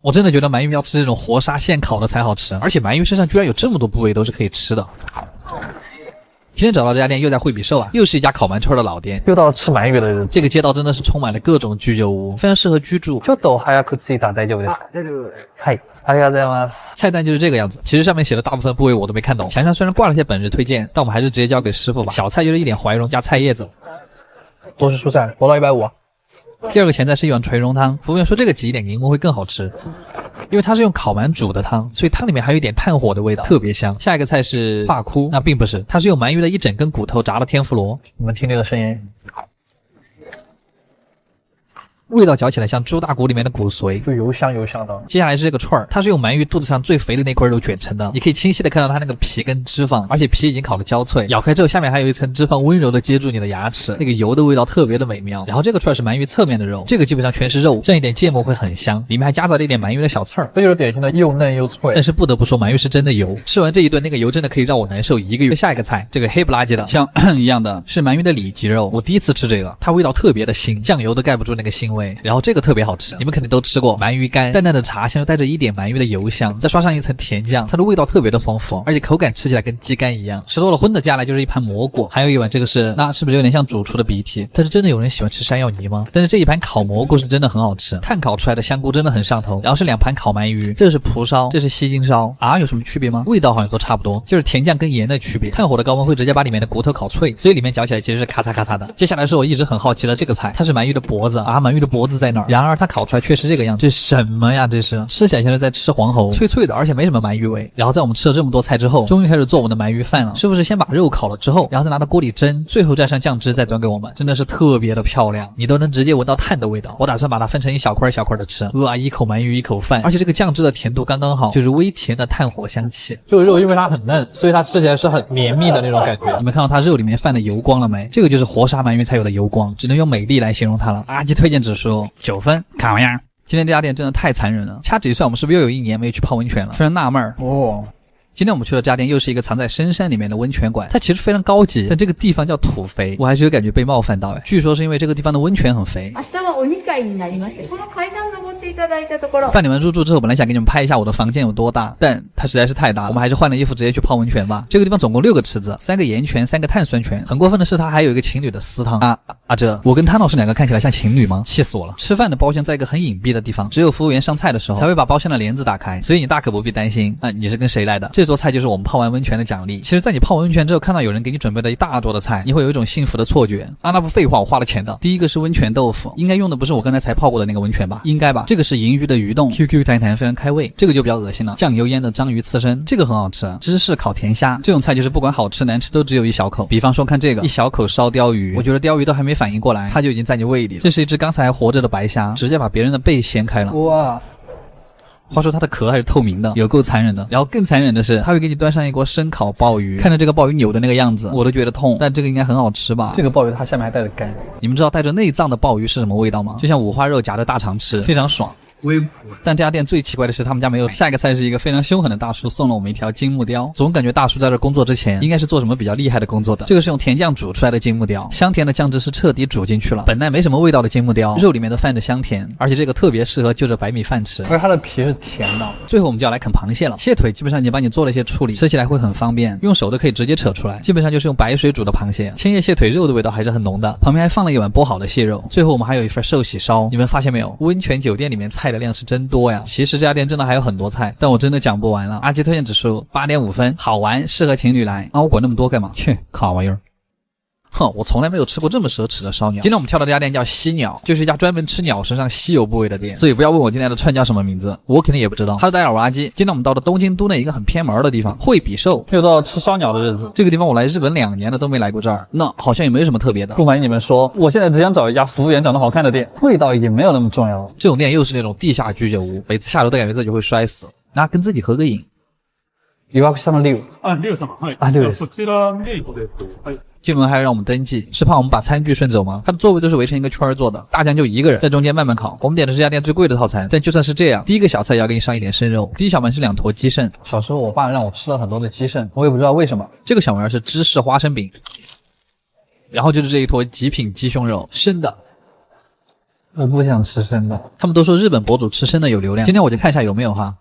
我真的觉得鳗鱼要吃这种活杀现烤的才好吃，而且鳗鱼身上居然有这么多部位都是可以吃的。今天找到这家店又在惠比寿啊，又是一家烤鳗串的老店，又到了吃鳗鱼的日子。这个街道真的是充满了各种居酒屋，非常适合居住。ちょっと早く着いたら大丈夫です。はい、ありがとうございます。菜单就是这个样子，其实上面写的大部分部位我都没看懂，墙上虽然挂了些本日推荐，但我们还是直接交给师傅吧。小菜就是一点怀蓉加菜叶子，都是蔬菜，活到150。第二个前菜是一碗垂蓉汤，服务员说这个挤一点柠檬会更好吃，因为它是用烤鳗煮的汤，所以汤里面还有一点炭火的味道，特别香。下一个菜是发箍，那并不是，它是用鳗鱼的一整根骨头炸的天妇罗。你们听这个声音，味道嚼起来像猪大骨里面的骨髓，就油香油香的。接下来是这个串儿，它是用鳗鱼肚子上最肥的那块肉卷成的，你可以清晰的看到它那个皮跟脂肪，而且皮已经烤得焦脆，咬开之后下面还有一层脂肪温柔的接住你的牙齿，那个油的味道特别的美妙。然后这个串是鳗鱼侧面的肉，这个基本上全是肉，蘸一点芥末会很香，里面还夹杂了一点鳗鱼的小刺儿，这就是典型的又嫩又脆。但是不得不说鳗鱼是真的油，吃完这一顿那个油真的可以让我难受1个月。下一个菜，这个黑不拉几的像一样的是鳗鱼的里脊肉，我第一次吃这个，它味道特别的腥，酱油都盖不住那个腥味。然后这个特别好吃，你们肯定都吃过鳗鱼干，淡淡的茶香又带着一点鳗鱼的油香，再刷上一层甜酱，它的味道特别的丰富，而且口感吃起来跟鸡肝一样。吃多了荤的，接下来就是一盘蘑菇，还有一碗这个是，那是不是有点像主厨的鼻涕？但是真的有人喜欢吃山药泥吗？但是这一盘烤蘑菇是真的很好吃，炭烤出来的香菇真的很上头。然后是2盘烤鳗鱼，这个是蒲烧，这是西京烧啊，有什么区别吗？味道好像都差不多，就是甜酱跟盐的区别。炭火的高温会直接把里面的骨头烤脆，所以里面嚼起来其实是咔嚓咔嚓的。接下来是我一直很好奇的这个菜，它是鳗鱼的脖子啊，鳗鱼的脖子在哪儿？然而它烤出来却是这个样子，这是什么呀？这是吃起来像是在吃黄喉，脆脆的，而且没什么鳗鱼味。然后在我们吃了这么多菜之后，终于开始做我们的鳗鱼饭了。师傅是先把肉烤了之后，然后再拿到锅里蒸，最后蘸上酱汁再端给我们，真的是特别的漂亮，你都能直接闻到炭的味道。我打算把它分成一小块一小块的吃，哇，一口鳗鱼一口饭，而且这个酱汁的甜度刚刚好，就是微甜的炭火香气。这个肉因为它很嫩，所以它吃起来是很绵密的那种感觉。你们看到它肉里面泛的油光了没？这个就是活杀鳗鱼才有的油光，只能用美丽来形容它了。阿基推荐指数9分，看完呀。今天这家店真的太残忍了，掐指一算，我们是不是又有1年没去泡温泉了？非常纳闷儿哦。今天我们去的这家店又是一个藏在深山里面的温泉馆，它其实非常高级，但这个地方叫土肥，我还是有感觉被冒犯到。据说是因为这个地方的温泉很肥。饭点完入住之后，本来想给你们拍一下我的房间有多大，但它实在是太大了，我们还是换了衣服直接去泡温泉吧。这个地方总共6个池子，3个盐泉，3个碳酸泉。很过分的是，它还有一个情侣的私汤这我跟汤老师2个看起来像情侣吗？气死我了！吃饭的包厢在一个很隐蔽的地方，只有服务员上菜的时候才会把包厢的帘子打开，所以你大可不必担心你是跟谁来的。这桌菜就是我们泡完温泉的奖励。其实在你泡完温泉之后，看到有人给你准备了一大桌的菜，你会有一种幸福的错觉那不废话，我花了钱的。第一个是温泉豆腐，应该用的不是我刚才泡过的那个温泉吧？应该吧。这个是银鱼的鱼冻 ，QQ 弹弹，非常开胃。这个就比较恶心了，酱油腌的章鱼刺身，这个很好吃。芝士烤甜虾，这种菜就是不管好吃难吃都只有一小口。比方说看这个，一小口烧鲷鱼，我觉得鲷鱼都还没反应过来，它就已经在你胃里了。这是一只刚才还活着的白虾，直接把别人的背掀开了。哇！话说它的壳还是透明的，有够残忍的。然后更残忍的是，他会给你端上一锅生烤鲍鱼，看着这个鲍鱼扭的那个样子，我都觉得痛。但这个应该很好吃吧？这个鲍鱼它下面还带着肝。你们知道带着内脏的鲍鱼是什么味道吗？就像五花肉夹着大肠吃，非常爽。但这家店最奇怪的是他们家没有。下一个菜是一个非常凶狠的大叔送了我们一条金木雕，总感觉大叔在这工作之前应该是做什么比较厉害的工作的。这个是用甜酱煮出来的金木雕，香甜的酱汁是彻底煮进去了，本来没什么味道的金木雕，肉里面都泛着香甜，而且这个特别适合就着白米饭吃，而且它的皮是甜的。最后我们就要来啃螃蟹了，蟹腿基本上已经帮你做了一些处理，吃起来会很方便，用手都可以直接扯出来，基本上就是用白水煮的螃蟹，千叶蟹腿肉的味道还是很浓的，旁边还放了一碗剥好的蟹肉，最后我们还有一份寿喜烧。你们发现没有，温泉酒店里面菜的量是真多呀。其实这家店真的还有很多菜，但我真的讲不完了。阿基推荐指数8.5分，好玩，适合情侣来。我管那么多干嘛？去，靠玩意儿！哼，我从来没有吃过这么奢侈的烧鸟。今天我们挑的这家店叫犀鸟，就是一家专门吃鸟身上稀有部位的店，所以不要问我今天的串叫什么名字，我肯定也不知道。哈喽，大家好，我是阿基。今天我们到了东京都内一个很偏门的地方，惠比寿，又到吃烧鸟的日子。这个地方我来日本2年了都没来过这儿，那好像也没什么特别的。不瞒你们说，我现在只想找一家服务员长得好看的店，味道也没有那么重要。这种店又是那种地下居酒屋，每次下楼都感觉自己会摔死。那跟自己合个影。予約したの龍。龍様。はい。龍です。こちらメイドです。はい。进门还要让我们登记，是怕我们把餐具顺走吗？它的座位都是围成一个圈做的，大将就一个人在中间慢慢烤。我们点的是这家店最贵的套餐，但就算是这样，第一个小菜也要给你上一点生肉。第一小盘是2坨鸡肾，小时候我爸让我吃了很多的鸡肾，我也不知道为什么。这个小玩意儿是芝士花生饼，然后就是这一坨极品鸡胸肉，生的。我不想吃生的。他们都说日本博主吃生的有流量，今天我就看一下有没有哈。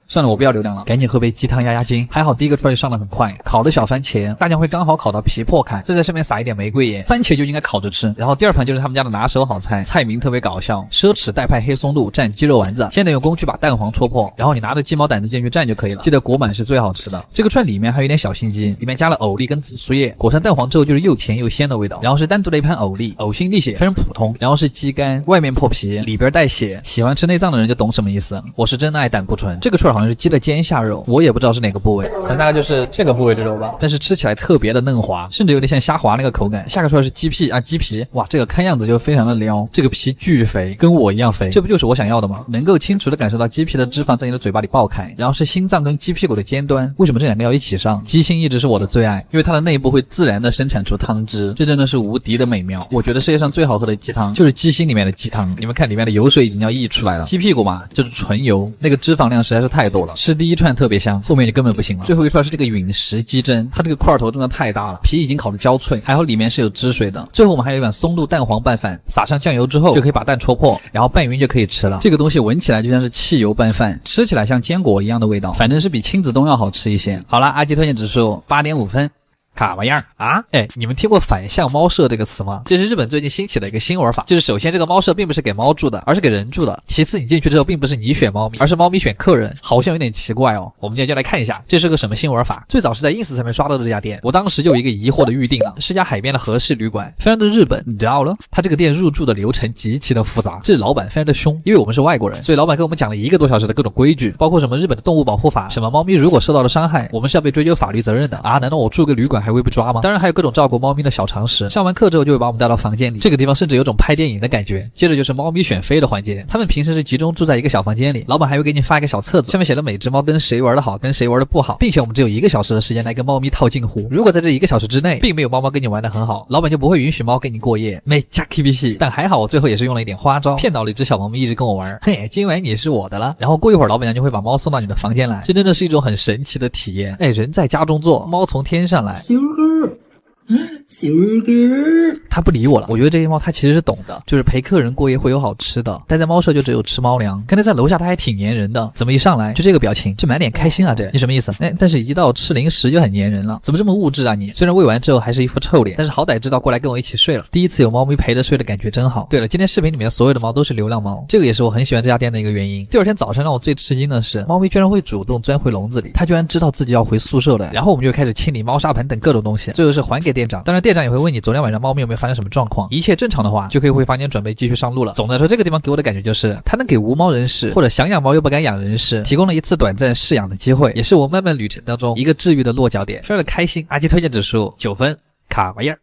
算了，我不要流量了，赶紧喝杯鸡汤压压惊。还好第一个出来就上得很快，烤的小番茄，大酱会刚好烤到皮破开，再在上面撒一点玫瑰盐，番茄就应该烤着吃。然后第二盘就是他们家的拿手好菜，菜名特别搞笑，奢侈带派黑松露蘸鸡肉丸子。先得用工具把蛋黄戳破，然后你拿着鸡毛掸子进去蘸就可以了，记得裹满是最好吃的。这个串里面还有一点小心机，里面加了藕粒跟紫苏叶，裹上蛋黄之后就是又甜又鲜的味道。然后是单独的一盘藕粒，呕心沥血，非常普通。然后是鸡肝，外面破皮，里边带血，喜欢吃内脏的人就懂什么意思。我是真的爱胆固醇。这个串好像是鸡的肩下肉，我也不知道是哪个部位，可能大概就是这个部位的肉吧，但是吃起来特别的嫩滑，甚至有点像虾滑那个口感。下个出来是鸡屁啊，鸡皮，哇，这个看样子就非常的撩，这个皮巨肥，跟我一样肥，这不就是我想要的吗？能够清楚的感受到鸡皮的脂肪在你的嘴巴里爆开。然后是心脏跟鸡屁股的尖端，为什么这两个要一起上？鸡心一直是我的最爱，因为它的内部会自然的生产出汤汁，这真的是无敌的美妙。我觉得世界上最好喝的鸡汤就是鸡心里面的鸡汤，你们看里面的油水已经要溢出来了。鸡屁股嘛，就是纯油，那个脂肪量实在是太多了，吃第一串特别香，后面就根本不行了。最后一串是这个陨石鸡胗，它这个块头真的太大了，皮已经烤得焦脆，还好里面是有汁水的。最后我们还有一碗松露蛋黄拌饭，撒上酱油之后就可以把蛋戳破，然后拌匀就可以吃了。这个东西闻起来就像是汽油拌饭，吃起来像坚果一样的味道，反正是比亲子冻要好吃一些。好了，阿基推荐指数8.5分。卡玩意儿啊！哎，你们听过反向猫舍这个词吗？这是日本最近兴起的一个新玩法，就是首先这个猫舍并不是给猫住的，而是给人住的。其次你进去之后并不是你选猫咪，而是猫咪选客人，好像有点奇怪哦。我们今天就来看一下这是个什么新玩法。最早是在 ins 上面刷到的这家店，我当时就有一个疑惑的预定了，是家海边的和式旅馆，非常的日本。你知道了，他这个店入住的流程极其的复杂，这老板非常的凶，因为我们是外国人，所以老板跟我们讲了1个多小时的各种规矩，包括什么日本的动物保护法，什么猫咪如果受到了伤害，我们是要被追究法律责任的啊！难道我住个旅馆还会被抓吗？当然还有各种照顾猫咪的小常识。上完课之后就会把我们带到房间里，这个地方甚至有种拍电影的感觉。接着就是猫咪选飞的环节，他们平时是集中住在一个小房间里，老板还会给你发一个小册子，上面写了每只猫跟谁玩的好，跟谁玩的不好，并且我们只有1个小时的时间来跟猫咪套近乎。如果在这1个小时之内并没有猫猫跟你玩的很好，老板就不会允许猫跟你过夜。没加 KBC， 但还好我最后也是用了一点花招，骗到了一只小猫咪一直跟我玩，嘿，今晚你是我的了。然后过一会儿老板娘就会把猫送到你的房间来，这真的是一种很神奇的体验。哎，人在家中坐，猫从天上来。小哥，他不理我了。我觉得这些猫它其实是懂的，就是陪客人过夜会有好吃的，待在猫舍就只有吃猫粮。刚才在楼下他还挺粘人的，怎么一上来就这个表情，这满脸开心啊，这你什么意思？但是一到吃零食就很粘人了，怎么这么物质啊你？虽然喂完之后还是一副臭脸，但是好歹知道过来跟我一起睡了。第一次有猫咪陪着睡的感觉真好。对了，今天视频里面所有的猫都是流浪猫，这个也是我很喜欢这家店的一个原因。第二天早上让我最吃惊的是，猫咪居然会主动钻回笼子里，它居然知道自己要回宿舍了。然后我们就开始清理猫砂盆等各种东西，最后是还给店长。当然店长也会问你昨天晚上猫咪有没有发生什么状况，一切正常的话就可以回房间准备继续上路了。总的来说，这个地方给我的感觉就是它能给无猫人士或者想养猫又不敢养人士提供了一次短暂试养的机会，也是我漫漫旅程当中一个治愈的落脚点，非常的开心。阿基推荐指数9分，卡玩意儿。